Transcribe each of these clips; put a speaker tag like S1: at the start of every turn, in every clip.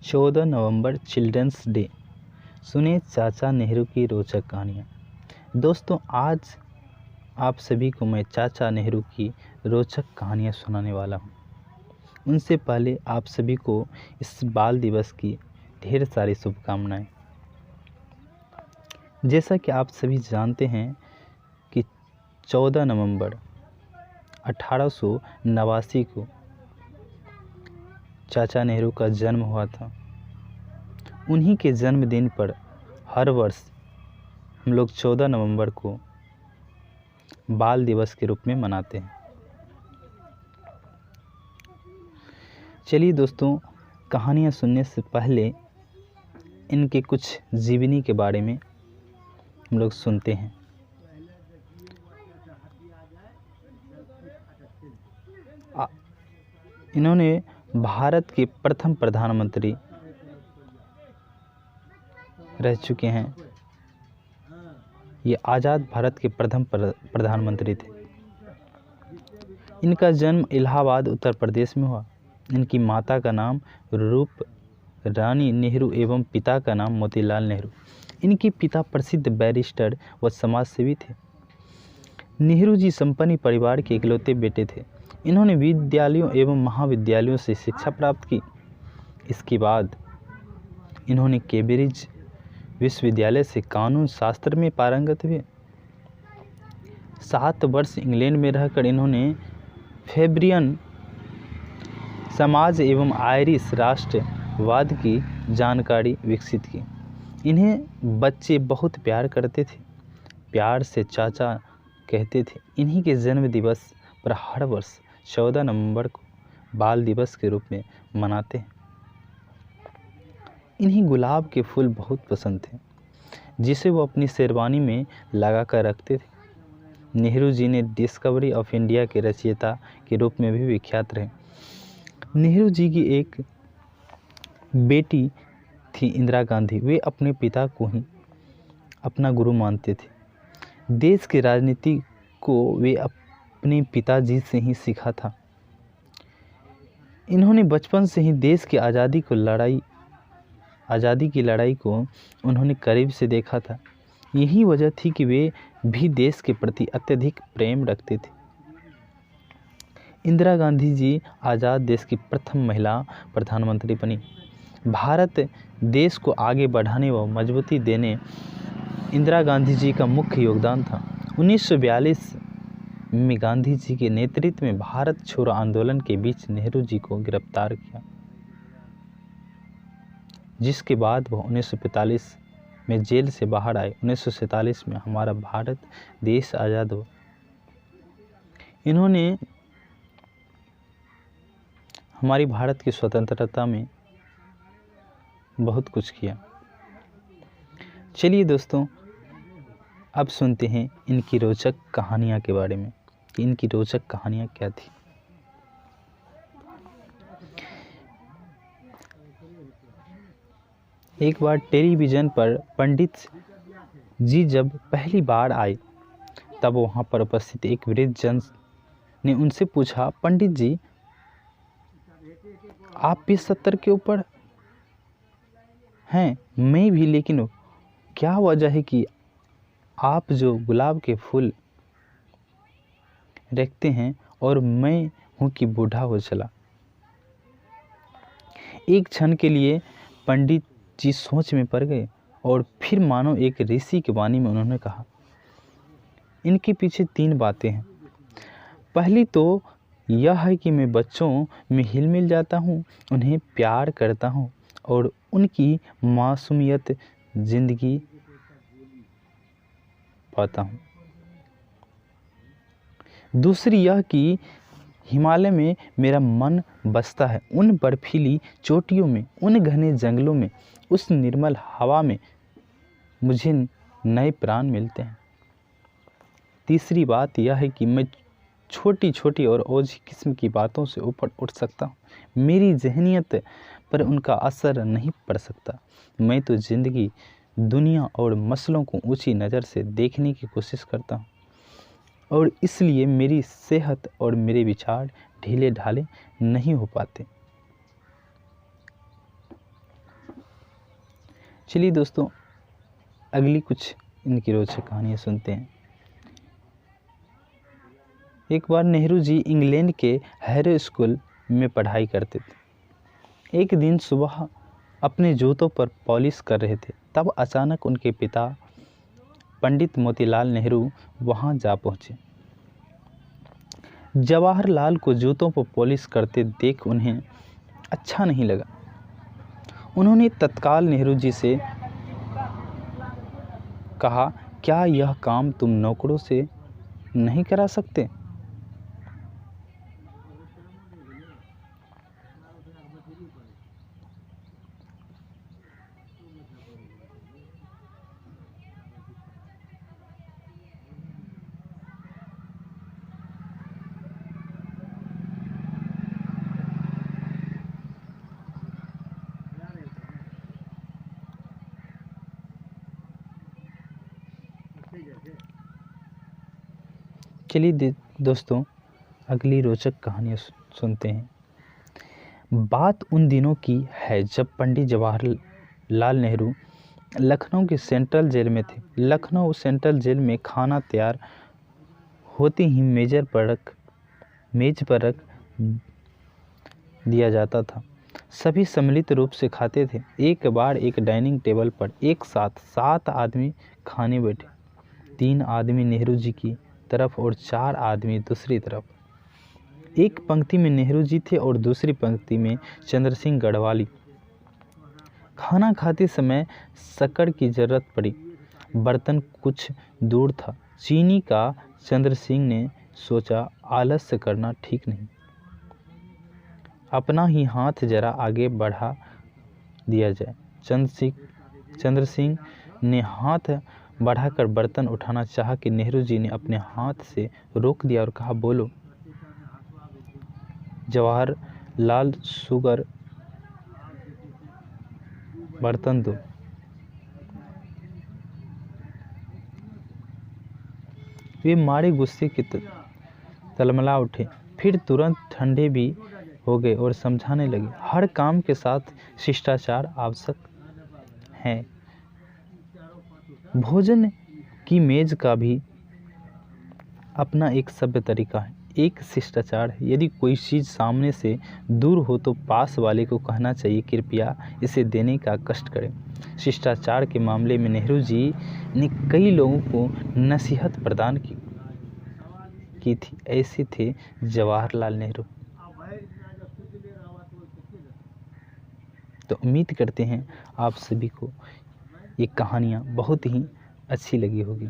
S1: 14 नवंबर children's day. सुने चाचा नेहरू की रोचक कहानियाँ। दोस्तों, आज आप सभी को मैं चाचा नेहरू की रोचक कहानियाँ सुनाने वाला हूँ। उनसे पहले आप सभी को इस बाल दिवस की ढेर सारी शुभकामनाएं। जैसा कि आप सभी जानते हैं कि 14 नवंबर 1889 को चाचा नेहरू का जन्म हुआ था। उन्हीं के जन्मदिन पर हर वर्ष हम लोग 14 नवंबर को बाल दिवस के रूप में मनाते हैं। चलिए दोस्तों, कहानियाँ सुनने से पहले इनके कुछ जीवनी के बारे में हम लोग सुनते हैं। इन्होंने भारत के प्रथम प्रधानमंत्री रह चुके हैं। ये आज़ाद भारत के प्रथम प्रधानमंत्री थे। इनका जन्म इलाहाबाद उत्तर प्रदेश में हुआ। इनकी माता का नाम रूप रानी नेहरू एवं पिता का नाम मोतीलाल नेहरू। इनके पिता प्रसिद्ध बैरिस्टर व समाजसेवी थे। नेहरू जी संपन्न परिवार के इकलौते बेटे थे। इन्होंने विद्यालयों एवं महाविद्यालयों से शिक्षा प्राप्त की। इसके बाद इन्होंने कैम्ब्रिज विश्वविद्यालय से कानून शास्त्र में पारंगत हुए। 7 वर्ष इंग्लैंड में रहकर इन्होंने फेब्रियन समाज एवं आयरिश राष्ट्रवाद की जानकारी विकसित की। इन्हें बच्चे बहुत प्यार करते थे, प्यार से चाचा कहते थे। इन्हीं के जन्म दिवस पर हर वर्ष 14 नवंबर को बाल दिवस के रूप में मनाते हैं। इन्हें गुलाब के फूल बहुत पसंद थे, जिसे वो अपनी शेरवानी में लगा कर रखते थे। नेहरू जी ने डिस्कवरी ऑफ इंडिया के रचयिता के रूप में भी विख्यात रहे। नेहरू जी की एक बेटी थी इंदिरा गांधी। वे अपने पिता को ही अपना गुरु मानते थे। देश की राजनीति को वे अपने पिताजी से ही सीखा था। इन्होंने बचपन से ही देश की आज़ादी की लड़ाई को उन्होंने करीब से देखा था। यही वजह थी कि वे भी देश के प्रति अत्यधिक प्रेम रखते थे। इंदिरा गांधी जी आज़ाद देश की प्रथम महिला प्रधानमंत्री बनी। भारत देश को आगे बढ़ाने व मजबूती देने इंदिरा गांधी जी का मुख्य योगदान था। 1942 में गांधी जी के नेतृत्व में भारत छोड़ो आंदोलन के बीच नेहरू जी को गिरफ्तार किया, जिसके बाद वह 1945 में जेल से बाहर आए। 1947 में हमारा भारत देश आज़ाद हुआ। इन्होंने हमारी भारत की स्वतंत्रता में बहुत कुछ किया। चलिए दोस्तों, अब सुनते हैं इनकी रोचक कहानियाँ के बारे में कि इनकी रोचक कहानियाँ क्या थी। एक बार टेलीविज़न पर पंडित जी जब पहली बार आए, तब वहाँ पर उपस्थित एक वृद्ध जन ने उनसे पूछा, पंडित जी, आप भी 70 के ऊपर हैं? मैं भी, लेकिन क्या वजह है कि आप जो गुलाब के फूल रखते हैं और मैं हूँ कि बूढ़ा हो चला। एक क्षण के लिए पंडित जी सोच में पड़ गए और फिर मानो एक ऋषि की वाणी में उन्होंने कहा, इनके पीछे 3 बातें हैं। पहली तो यह है कि मैं बच्चों में हिल मिल जाता हूँ, उन्हें प्यार करता हूँ और उनकी मासूमियत जिंदगी पाता हूँ। दूसरी यह कि हिमालय में मेरा मन बसता है। उन बर्फीली चोटियों में, उन घने जंगलों में, उस निर्मल हवा में मुझे नए प्राण मिलते हैं। तीसरी बात यह है कि मैं छोटी छोटी और ओझी किस्म की बातों से ऊपर उठ सकता हूँ। मेरी ज़हनियत पर उनका असर नहीं पड़ सकता। मैं तो ज़िंदगी, दुनिया और मसलों को ऊंची नज़र से देखने की कोशिश करता हूँ और इसलिए मेरी सेहत और मेरे विचार ढीले ढाले नहीं हो पाते। चलिए दोस्तों, अगली कुछ इनकी रोचक कहानियाँ सुनते हैं। एक बार नेहरू जी इंग्लैंड के हैरो स्कूल में पढ़ाई करते थे। एक दिन सुबह अपने जूतों पर पॉलिश कर रहे थे, तब अचानक उनके पिता पंडित मोतीलाल नेहरू वहां जा पहुंचे। जवाहरलाल को जूतों पर पॉलिश करते देख उन्हें अच्छा नहीं लगा। उन्होंने तत्काल नेहरू जी से कहा, क्या यह काम तुम नौकरों से नहीं करा सकते? चलिए दोस्तों, अगली रोचक कहानियाँ सुनते हैं। बात उन दिनों की है जब पंडित जवाहरलाल नेहरू लखनऊ के सेंट्रल जेल में थे। लखनऊ सेंट्रल जेल में खाना तैयार होते ही मेज पर रख दिया जाता था। सभी सम्मिलित रूप से खाते थे। एक बार एक डाइनिंग टेबल पर एक साथ 7 आदमी खाने बैठे। 3 आदमी नेहरू जी की तरफ और 4 आदमी दूसरी तरफ। एक पंक्ति में नेहरू जी थे और दूसरी पंक्ति में चंद्र सिंह गढ़वाली। खाना खाते समय शक्कर की जरूरत पड़ी। बर्तन कुछ दूर था। चीनी का चंद्र सिंह ने सोचा, आलस्य करना ठीक नहीं, अपना ही हाथ जरा आगे बढ़ा दिया जाए। चंद्र सिंह ने हाथ बढ़ाकर बर्तन उठाना चाहा कि नेहरू जी ने अपने हाथ से रोक दिया और कहा, बोलो। जवाहरलाल शुगर, बर्तन दो। वे मारे गुस्से के तलमला उठे, फिर तुरंत ठंडे भी हो गए और समझाने लगे, हर काम के साथ शिष्टाचार आवश्यक है। भोजन की मेज का भी अपना एक सभ्य तरीका है, एक शिष्टाचार है। यदि कोई चीज़ सामने से दूर हो तो पास वाले को कहना चाहिए, कृपया इसे देने का कष्ट करें। शिष्टाचार के मामले में नेहरू जी ने कई लोगों को नसीहत प्रदान की थी। ऐसे थे जवाहरलाल नेहरू। तो उम्मीद करते हैं आप सभी को ये कहानियाँ बहुत ही अच्छी लगी होगी।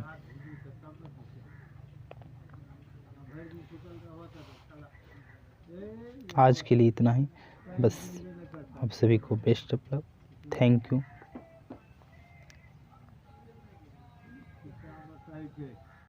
S1: आज के लिए इतना ही, बस आप सभी को best of luck. Thank you.